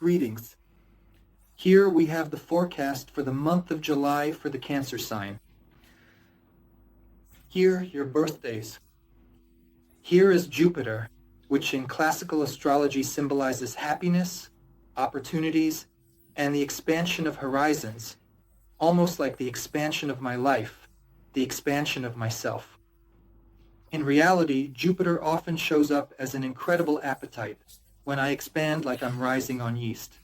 Greetings. Here we have the forecast for the month of July for the Cancer sign. Here, your birthdays. Here is Jupiter, which in classical astrology symbolizes happiness, opportunities, and the expansion of horizons, almost like the expansion of my life, the expansion of myself. In reality, Jupiter often shows up as an incredible appetite when I expand like I'm rising on yeast.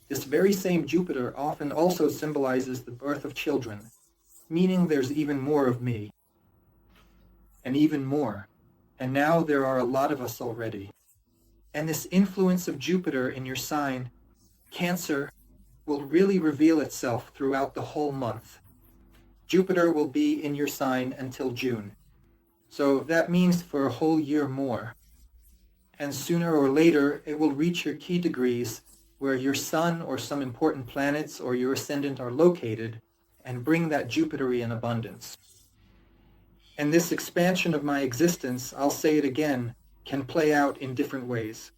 This very same Jupiter often also symbolizes the birth of children, meaning there's even more of me. And even more. And now there are a lot of us already. And this influence of Jupiter in your sign, Cancer, will really reveal itself throughout the whole month. Jupiter will be in your sign until June. So that means for a whole year more. And sooner or later, it will reach your key degrees where your sun or some important planets or your ascendant are located and bring that Jupiterian abundance. And this expansion of my existence, I'll say it again, can play out in different ways.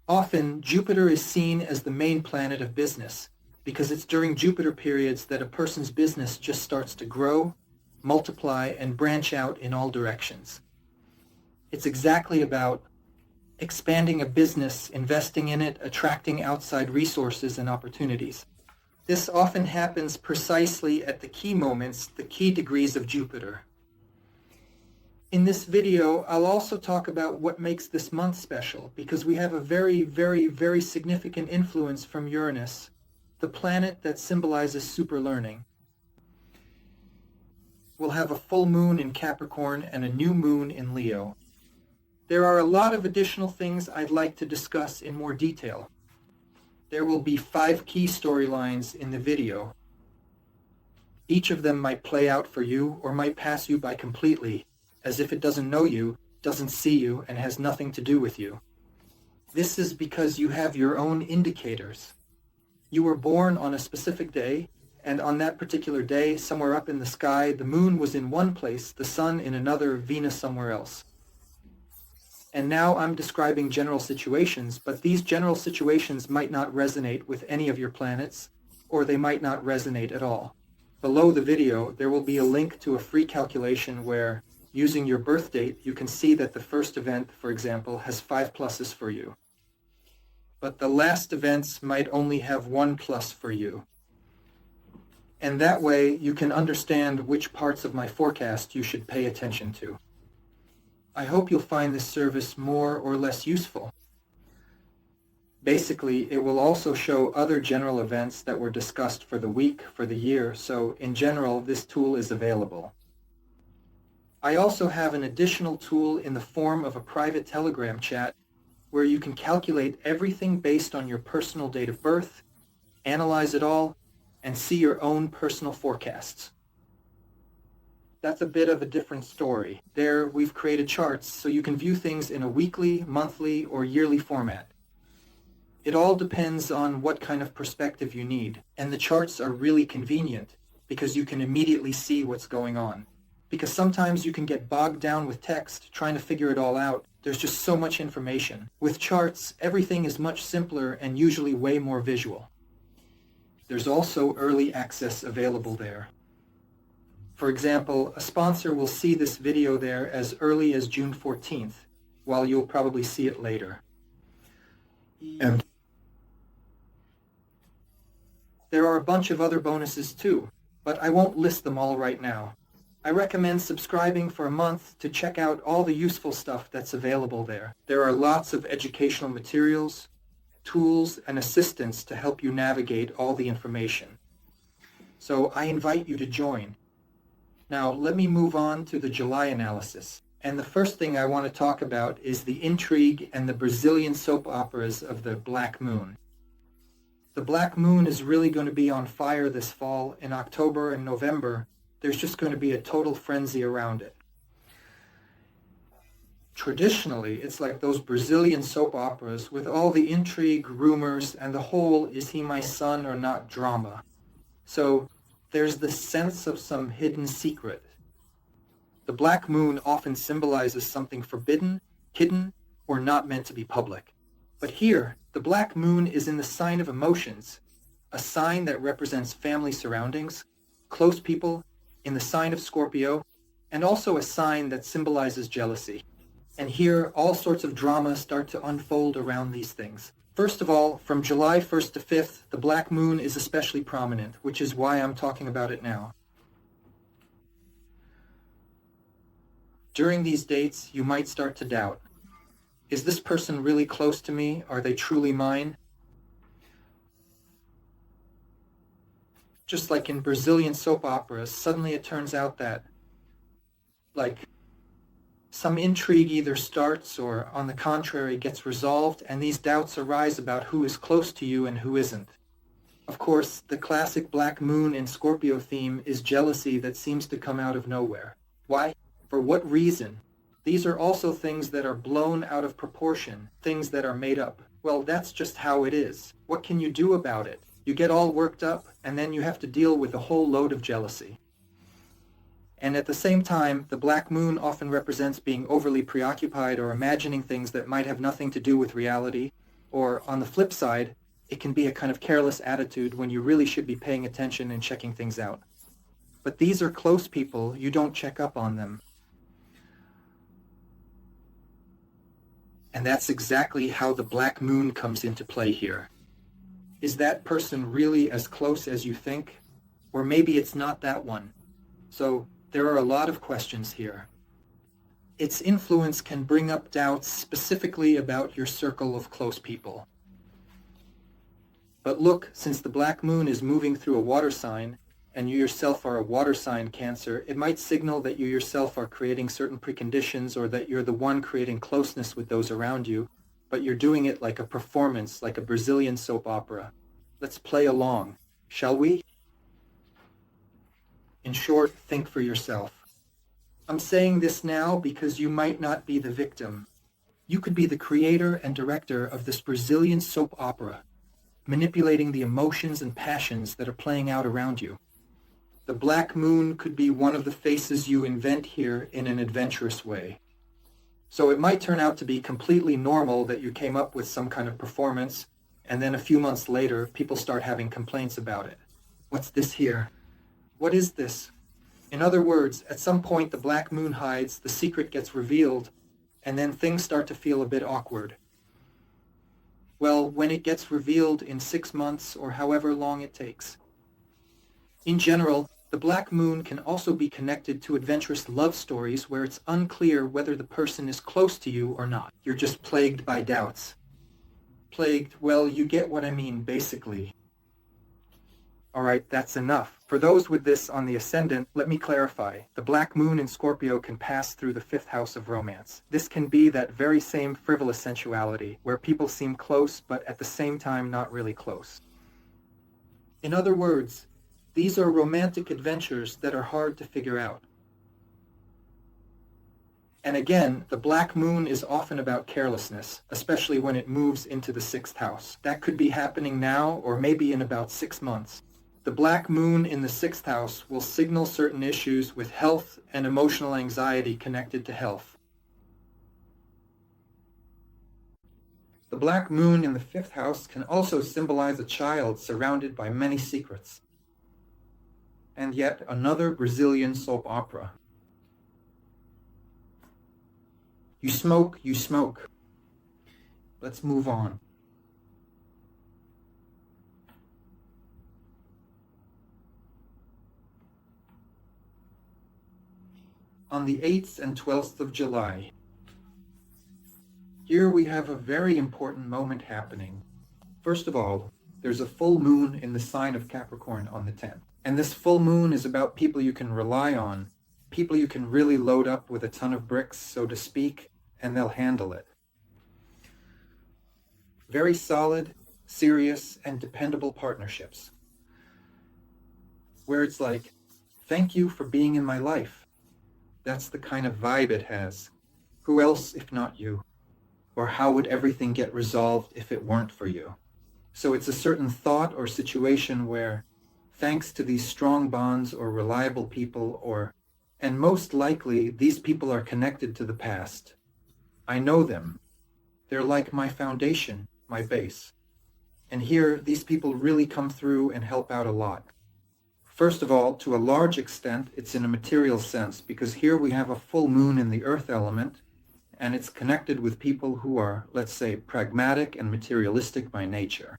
Often, Jupiter is seen as the main planet of business because it's during Jupiter periods that a person's business just starts to grow, multiply, and branch out in all directions. It's exactly about expanding a business, investing in it, attracting outside resources and opportunities. This often happens precisely at the key moments, the key degrees of Jupiter. In this video, I'll also talk about what makes this month special, because we have a very, very, very significant influence from Uranus, the planet that symbolizes super learning. We'll have a full moon in Capricorn and a new moon in Leo. There are a lot of additional things I'd like to discuss in more detail. There will be 5 key storylines in the video. Each of them might play out for you or might pass you by completely, as if it doesn't know you, doesn't see you, and has nothing to do with you. This is because you have your own indicators. You were born on a specific day, and on that particular day, somewhere up in the sky, the moon was in one place, the sun in another, Venus somewhere else. And now I'm describing general situations, but these general situations might not resonate with any of your planets, or they might not resonate at all. Below the video, there will be a link to a free calculation where, using your birth date, you can see that the first event, for example, has 5 pluses for you. But the last events might only have 1 plus for you. And that way, you can understand which parts of my forecast you should pay attention to. I hope you'll find this service more or less useful. Basically, it will also show other general events that were discussed for the week, for the year, so in general, this tool is available. I also have an additional tool in the form of a private Telegram chat where you can calculate everything based on your personal date of birth, analyze it all, and see your own personal forecasts. That's a bit of a different story. There, we've created charts so you can view things in a weekly, monthly, or yearly format. It all depends on what kind of perspective you need, and the charts are really convenient because you can immediately see what's going on. Because sometimes you can get bogged down with text trying to figure it all out. There's just so much information. With charts, everything is much simpler and usually way more visual. There's also early access available there. For example, a sponsor will see this video there as early as June 14th, while you'll probably see it later. And there are a bunch of other bonuses too, but I won't list them all right now. I recommend subscribing for a month to check out all the useful stuff that's available there. There are lots of educational materials, tools, and assistance to help you navigate all the information. So I invite you to join. Now let me move on to the July analysis. And the first thing I want to talk about is the intrigue and the Brazilian soap operas of the Black Moon. The Black Moon is really going to be on fire this fall. In October and November, there's just going to be a total frenzy around it. Traditionally, it's like those Brazilian soap operas with all the intrigue, rumors, and the whole is he my son or not drama. So there's this sense of some hidden secret. The Black Moon often symbolizes something forbidden, hidden, or not meant to be public. But here, The black moon is in the sign of emotions, a sign that represents family surroundings, close people, in the sign of Scorpio, and also a sign that symbolizes jealousy. And here, all sorts of drama start to unfold around these things. First of all, from July 1st to 5th, the black moon is especially prominent, which is why I'm talking about it now. During these dates, you might start to doubt. Is this person really close to me? Are they truly mine? Just like in Brazilian soap operas, suddenly it turns out that, some intrigue either starts or, on the contrary, gets resolved, and these doubts arise about who is close to you and who isn't. Of course, the classic black moon and Scorpio theme is jealousy that seems to come out of nowhere. Why? For what reason? These are also things that are blown out of proportion, things that are made up. Well, that's just how it is. What can you do about it? You get all worked up, and then you have to deal with a whole load of jealousy. And at the same time, the black moon often represents being overly preoccupied or imagining things that might have nothing to do with reality. Or, on the flip side, it can be a kind of careless attitude when you really should be paying attention and checking things out. But these are close people, you don't check up on them. And that's exactly how the black moon comes into play here. Is that person really as close as you think? Or maybe it's not that one. So, there are a lot of questions here. Its influence can bring up doubts specifically about your circle of close people. But look, since the black moon is moving through a water sign, and you yourself are a water sign Cancer, it might signal that you yourself are creating certain preconditions or that you're the one creating closeness with those around you, but you're doing it like a performance, like a Brazilian soap opera. Let's play along, shall we? In short, think for yourself. I'm saying this now because you might not be the victim. You could be the creator and director of this Brazilian soap opera, manipulating the emotions and passions that are playing out around you. The black moon could be one of the faces you invent here in an adventurous way. So it might turn out to be completely normal that you came up with some kind of performance, and then a few months later, people start having complaints about it. What's this here? What is this? In other words, at some point the black moon hides, the secret gets revealed, and then things start to feel a bit awkward. Well, when it gets revealed in 6 months or however long it takes. In general, the black moon can also be connected to adventurous love stories where it's unclear whether the person is close to you or not. You're just plagued by doubts. Plagued, well, you get what I mean, basically. Alright, that's enough. For those with this on the ascendant, let me clarify. The black moon in Scorpio can pass through the 5th house of romance. This can be that very same frivolous sensuality, where people seem close, but at the same time not really close. In other words, these are romantic adventures that are hard to figure out. And again, the black moon is often about carelessness, especially when it moves into the 6th house. That could be happening now or maybe in about 6 months. The black moon in the 6th house will signal certain issues with health and emotional anxiety connected to health. The black moon in the 5th house can also symbolize a child surrounded by many secrets. And yet another Brazilian soap opera. You smoke, you smoke. Let's move on. On the 8th and 12th of July, here we have a very important moment happening. First of all, there's a full moon in the sign of Capricorn on the 10th. And this full moon is about people you can rely on, people you can really load up with a ton of bricks, so to speak, and they'll handle it. Very solid, serious, and dependable partnerships. Where it's like, thank you for being in my life. That's the kind of vibe it has. Who else if not you? Or how would everything get resolved if it weren't for you? So it's a certain thought or situation where, thanks to these strong bonds or reliable people and most likely these people are connected to the past. I know them. They're like my foundation, my base. And here, these people really come through and help out a lot. First of all, to a large extent, it's in a material sense, because here we have a full moon in the earth element, and it's connected with people who are, let's say, pragmatic and materialistic by nature.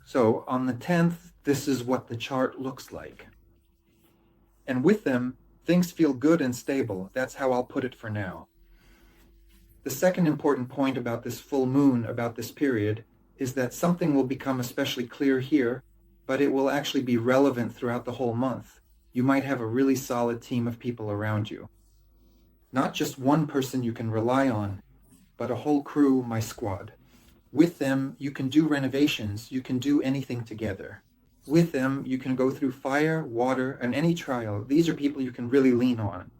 So on the 10th, this is what the chart looks like. And with them, things feel good and stable. That's how I'll put it for now. The second important point about this full moon, about this period, is that something will become especially clear here, but it will actually be relevant throughout the whole month. You might have a really solid team of people around you. Not just one person you can rely on, but a whole crew, my squad. With them, you can do renovations, you can do anything together. With them, you can go through fire, water, and any trial. These are people you can really lean on.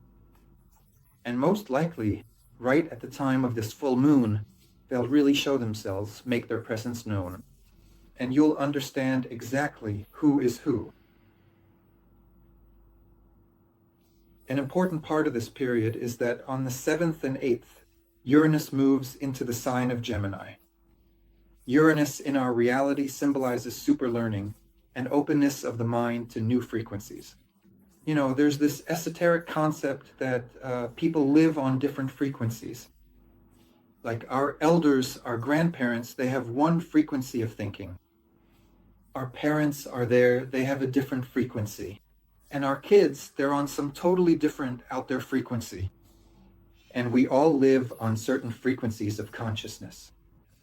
And most likely, right at the time of this full moon, they'll really show themselves, make their presence known. And you'll understand exactly who is who. An important part of this period is that on the 7th and 8th, Uranus moves into the sign of Gemini. Uranus in our reality symbolizes super learning and openness of the mind to new frequencies. You know, there's this esoteric concept that people live on different frequencies. Like our elders, our grandparents, they have one frequency of thinking. Our parents are there, they have a different frequency. And our kids, they're on some totally different out there frequency. And we all live on certain frequencies of consciousness.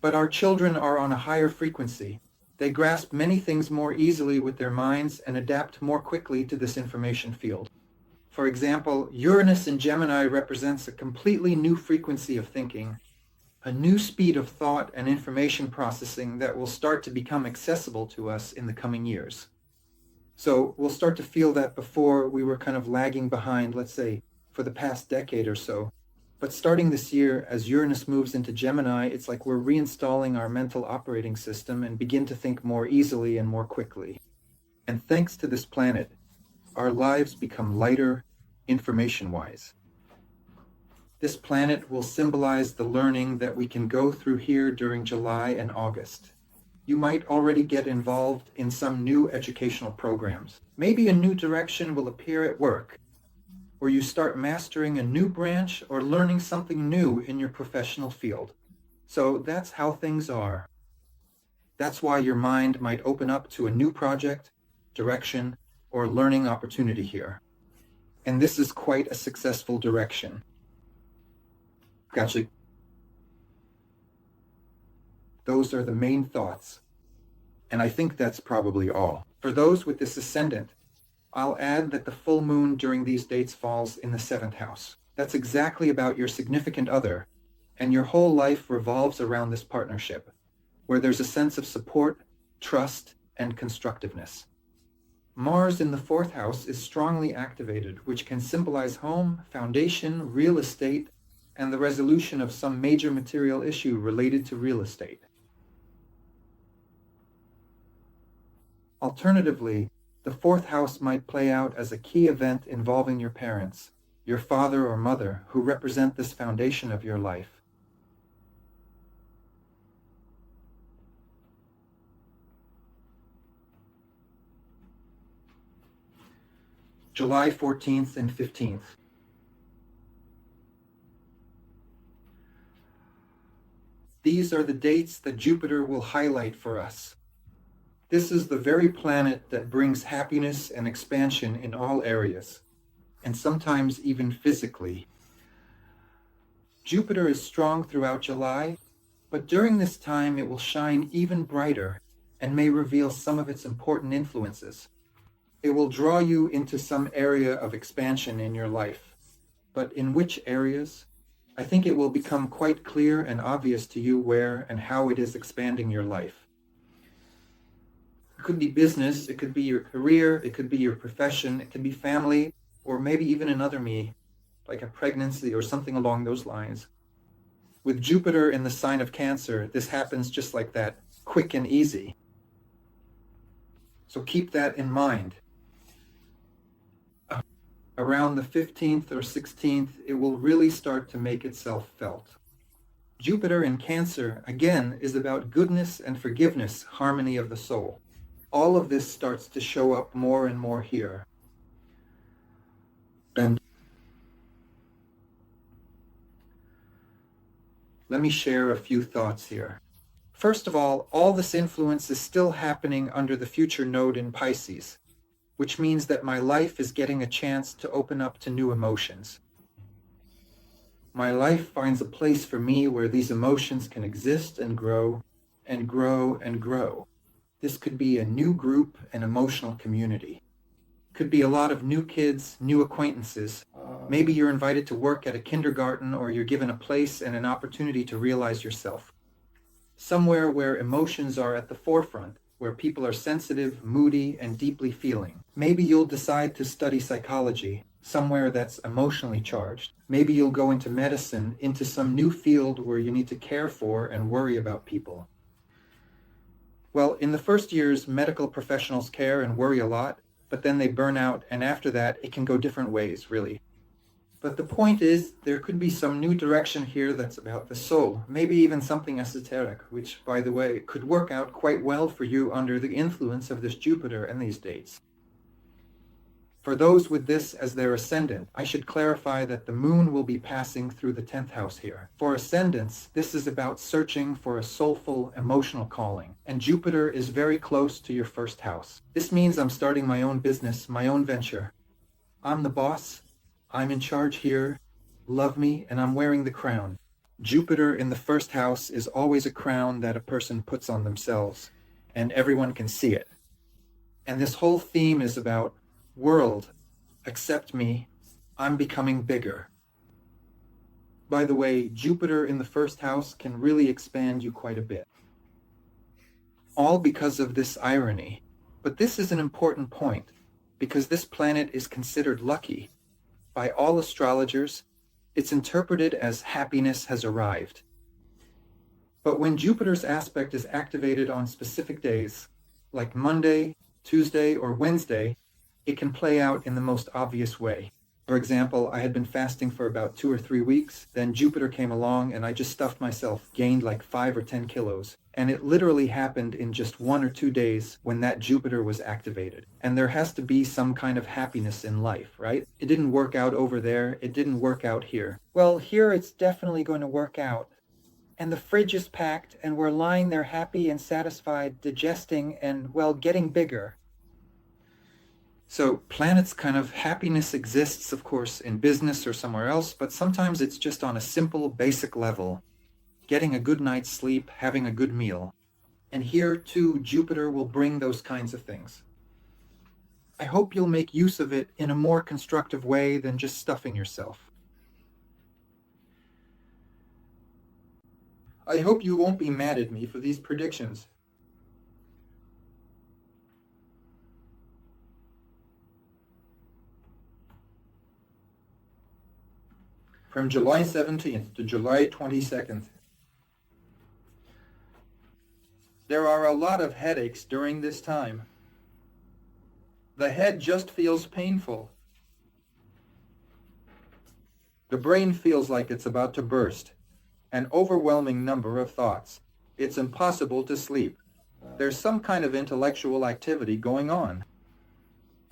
But our children are on a higher frequency. They grasp many things more easily with their minds and adapt more quickly to this information field. For example, Uranus in Gemini represents a completely new frequency of thinking, a new speed of thought and information processing that will start to become accessible to us in the coming years. So we'll start to feel that before we were kind of lagging behind, let's say, for the past decade or so. But starting this year, as Uranus moves into Gemini, it's like we're reinstalling our mental operating system and begin to think more easily and more quickly. And thanks to this planet, our lives become lighter, information-wise. This planet will symbolize the learning that we can go through here during July and August. You might already get involved in some new educational programs. Maybe a new direction will appear at work, or you start mastering a new branch or learning something new in your professional field. So that's how things are. That's why your mind might open up to a new project, direction, or learning opportunity here. And this is quite a successful direction. Gotcha. Those are the main thoughts. And I think that's probably all. For those with this ascendant, I'll add that the full moon during these dates falls in the 7th house. That's exactly about your significant other, and your whole life revolves around this partnership, where there's a sense of support, trust, and constructiveness. Mars in the 4th house is strongly activated, which can symbolize home, foundation, real estate, and the resolution of some major material issue related to real estate. Alternatively, the 4th house might play out as a key event involving your parents, your father or mother, who represent this foundation of your life. July 14th and 15th. These are the dates that Jupiter will highlight for us. This is the very planet that brings happiness and expansion in all areas, and sometimes even physically. Jupiter is strong throughout July, but during this time it will shine even brighter and may reveal some of its important influences. It will draw you into some area of expansion in your life, but in which areas? I think it will become quite clear and obvious to you where and how it is expanding your life. It could be business, it could be your career, it could be your profession, it could be family, or maybe even another me, like a pregnancy or something along those lines. With Jupiter in the sign of Cancer, this happens just like that, quick and easy. So keep that in mind. Around the 15th or 16th, it will really start to make itself felt. Jupiter in Cancer, again, is about goodness and forgiveness, harmony of the soul. All of this starts to show up more and more here. And let me share a few thoughts here. First of all this influence is still happening under the future node in Pisces, which means that my life is getting a chance to open up to new emotions. My life finds a place for me where these emotions can exist and grow and grow and grow. This could be a new group, an emotional community. Could be a lot of new kids, new acquaintances. Maybe you're invited to work at a kindergarten, or you're given a place and an opportunity to realize yourself. Somewhere where emotions are at the forefront, where people are sensitive, moody, and deeply feeling. Maybe you'll decide to study psychology, somewhere that's emotionally charged. Maybe you'll go into medicine, into some new field where you need to care for and worry about people. Well, in the first years, medical professionals care and worry a lot, but then they burn out, and after that, it can go different ways, really. But the point is, there could be some new direction here that's about the soul, maybe even something esoteric, which, by the way, could work out quite well for you under the influence of this Jupiter and these dates. For those with this as their ascendant, I should clarify that the moon will be passing through the 10th house here. For ascendants, this is about searching for a soulful, emotional calling, and Jupiter is very close to your first house. This means I'm starting my own business, my own venture. I'm the boss, I'm in charge here, love me, and I'm wearing the crown. Jupiter in the first house is always a crown that a person puts on themselves, and everyone can see it. And this whole theme is about world, accept me, I'm becoming bigger. By the way, Jupiter in the first house can really expand you quite a bit. All because of this irony. But this is an important point, because this planet is considered lucky. By all astrologers, it's interpreted as happiness has arrived. But when Jupiter's aspect is activated on specific days, like Monday, Tuesday, or Wednesday, it can play out in the most obvious way. For example, I had been fasting for about 2 or 3 weeks, then Jupiter came along and I just stuffed myself, gained like 5 or 10 kilos. And it literally happened in just 1 or 2 days when that Jupiter was activated. And there has to be some kind of happiness in life, right? It didn't work out over there, it didn't work out here. Well, here it's definitely going to work out. And the fridge is packed and we're lying there happy and satisfied, digesting and, well, getting bigger. So planets kind of happiness exists, of course, in business or somewhere else, but sometimes it's just on a simple, basic level. Getting a good night's sleep, having a good meal. And here, too, Jupiter will bring those kinds of things. I hope you'll make use of it in a more constructive way than just stuffing yourself. I hope you won't be mad at me for these predictions. From July 17th to July 22nd. There are a lot of headaches during this time. The head just feels painful. The brain feels like it's about to burst. An overwhelming number of thoughts. It's impossible to sleep. There's some kind of intellectual activity going on.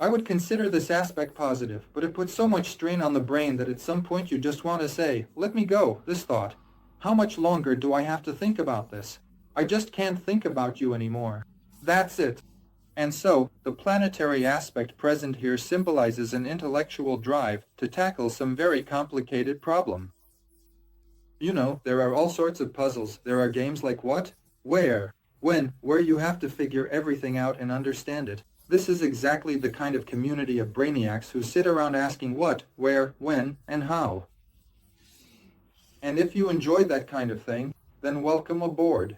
I would consider this aspect positive, but it puts so much strain on the brain that at some point you just want to say, let me go, this thought. How much longer do I have to think about this? I just can't think about you anymore. That's it. And so, the planetary aspect present here symbolizes an intellectual drive to tackle some very complicated problem. You know, there are all sorts of puzzles. There are games like what, where, when, where you have to figure everything out and understand it. This is exactly the kind of community of brainiacs who sit around asking what, where, when, and how. And if you enjoy that kind of thing, then welcome aboard.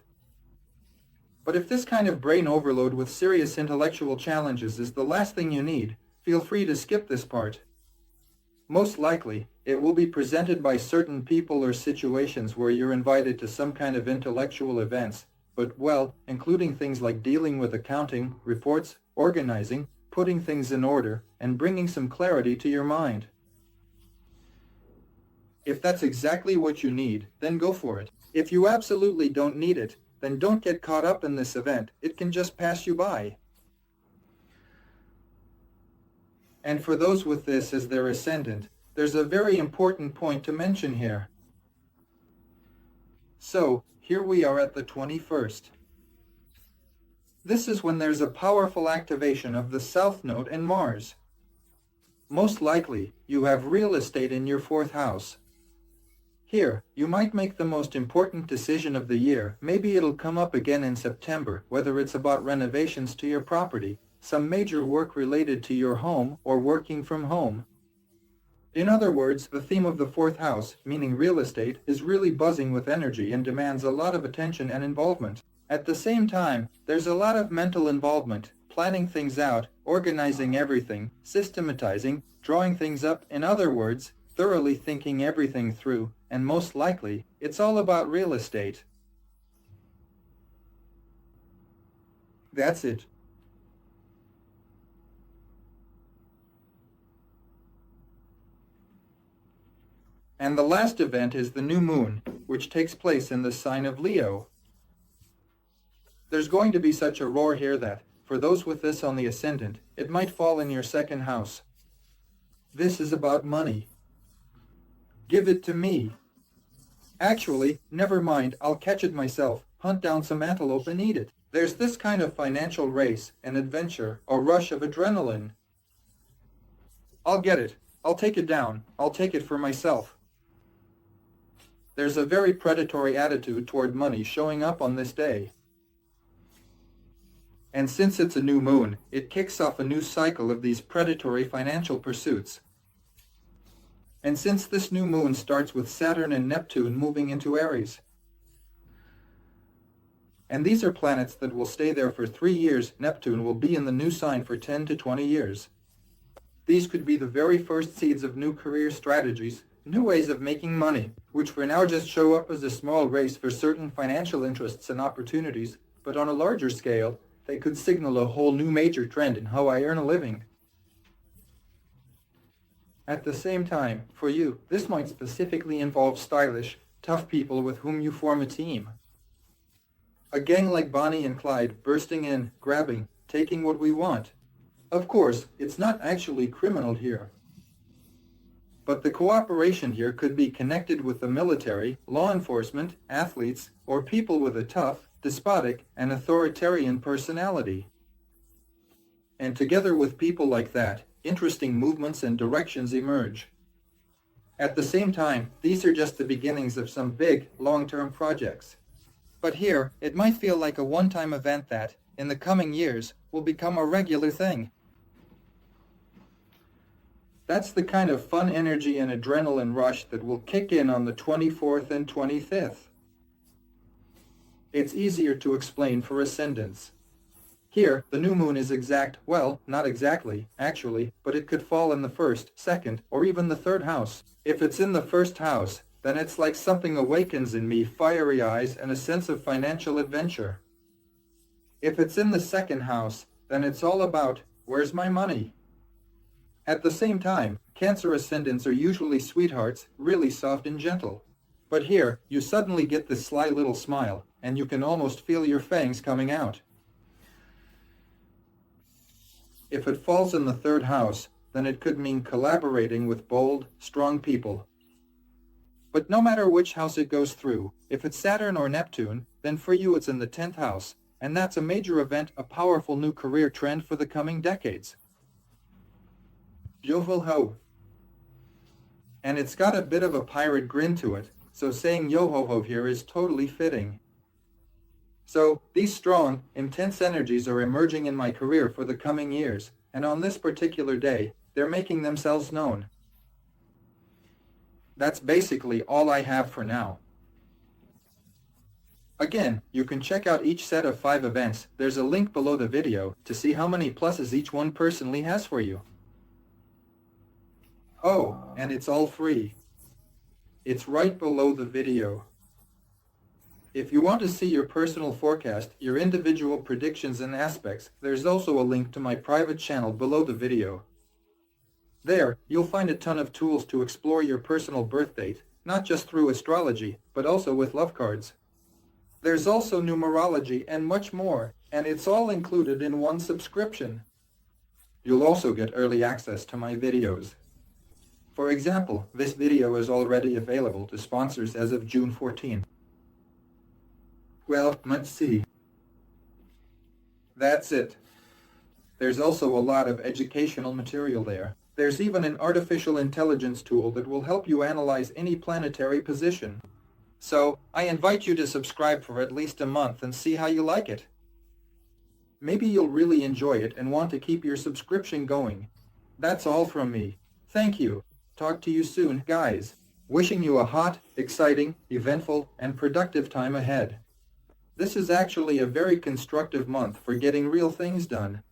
But if this kind of brain overload with serious intellectual challenges is the last thing you need, feel free to skip this part. Most likely, it will be presented by certain people or situations where you're invited to some kind of intellectual events, but well, including things like dealing with accounting, reports, organizing, putting things in order, and bringing some clarity to your mind. If that's exactly what you need, then go for it. If you absolutely don't need it, then don't get caught up in this event. It can just pass you by. And for those with this as their ascendant, there's a very important point to mention here. So, here we are at the 21st. This is when there's a powerful activation of the South Node and Mars. Most likely, you have real estate in your 4th house. Here, you might make the most important decision of the year. Maybe it'll come up again in September, whether it's about renovations to your property, some major work related to your home, or working from home. In other words, the theme of the 4th house, meaning real estate, is really buzzing with energy and demands a lot of attention and involvement. At the same time, there's a lot of mental involvement, planning things out, organizing everything, systematizing, drawing things up, in other words, thoroughly thinking everything through, and most likely, it's all about real estate. That's it. And the last event is the new moon, which takes place in the sign of Leo. There's going to be such a roar here that, for those with this on the ascendant, it might fall in your 2nd house. This is about money. Give it to me. Actually, never mind, I'll catch it myself, hunt down some antelope and eat it. There's this kind of financial race, an adventure, a rush of adrenaline. I'll get it. I'll take it down. I'll take it for myself. There's a very predatory attitude toward money showing up on this day. And since it's a new moon, it kicks off a new cycle of these predatory financial pursuits. And since this new moon starts with Saturn and Neptune moving into Aries, and these are planets that will stay there for 3 years, Neptune will be in the new sign for 10 to 20 years. These could be the very first seeds of new career strategies, new ways of making money, which for now just show up as a small race for certain financial interests and opportunities, but on a larger scale, they could signal a whole new major trend in how I earn a living. At the same time, for you, this might specifically involve stylish, tough people with whom you form a team. A gang like Bonnie and Clyde bursting in, grabbing, taking what we want. Of course, it's not actually criminal here. But the cooperation here could be connected with the military, law enforcement, athletes, or people with a tough, despotic, and authoritarian personality. And together with people like that, interesting movements and directions emerge. At the same time, these are just the beginnings of some big, long-term projects. But here, it might feel like a one-time event that, in the coming years, will become a regular thing. That's the kind of fun energy and adrenaline rush that will kick in on the 24th and 25th. It's easier to explain for ascendants. Here, the new moon is exact, well, not exactly, actually, but it could fall in the 1st, 2nd, or even the 3rd house. If it's in the 1st house, then it's like something awakens in me, fiery eyes and a sense of financial adventure. If it's in the 2nd house, then it's all about, where's my money? At the same time, Cancer ascendants are usually sweethearts, really soft and gentle. But here, you suddenly get this sly little smile, and you can almost feel your fangs coming out. If it falls in the 3rd house, then it could mean collaborating with bold, strong people. But no matter which house it goes through, if it's Saturn or Neptune, then for you it's in the 10th house, and that's a major event, a powerful new career trend for the coming decades. Yo ho ho. And it's got a bit of a pirate grin to it, so saying yo ho ho here is totally fitting. So, these strong, intense energies are emerging in my career for the coming years, and on this particular day, they're making themselves known. That's basically all I have for now. Again, you can check out each set of 5 events. There's a link below the video to see how many pluses each one personally has for you. Oh, and it's all free. It's right below the video. If you want to see your personal forecast, your individual predictions and aspects, there's also a link to my private channel below the video. There, you'll find a ton of tools to explore your personal birth date, not just through astrology, but also with love cards. There's also numerology and much more, and it's all included in one subscription. You'll also get early access to my videos. For example, this video is already available to sponsors as of June 14. Well, let's see. That's it. There's also a lot of educational material there. There's even an artificial intelligence tool that will help you analyze any planetary position. So, I invite you to subscribe for at least a month and see how you like it. Maybe you'll really enjoy it and want to keep your subscription going. That's all from me. Thank you. Talk to you soon, guys. Wishing you a hot, exciting, eventful, and productive time ahead. This is actually a very constructive month for getting real things done.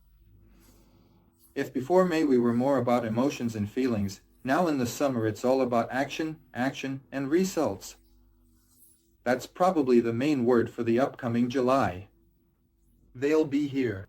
If before May we were more about emotions and feelings, now in the summer it's all about action, and results. That's probably the main word for the upcoming July. They'll be here.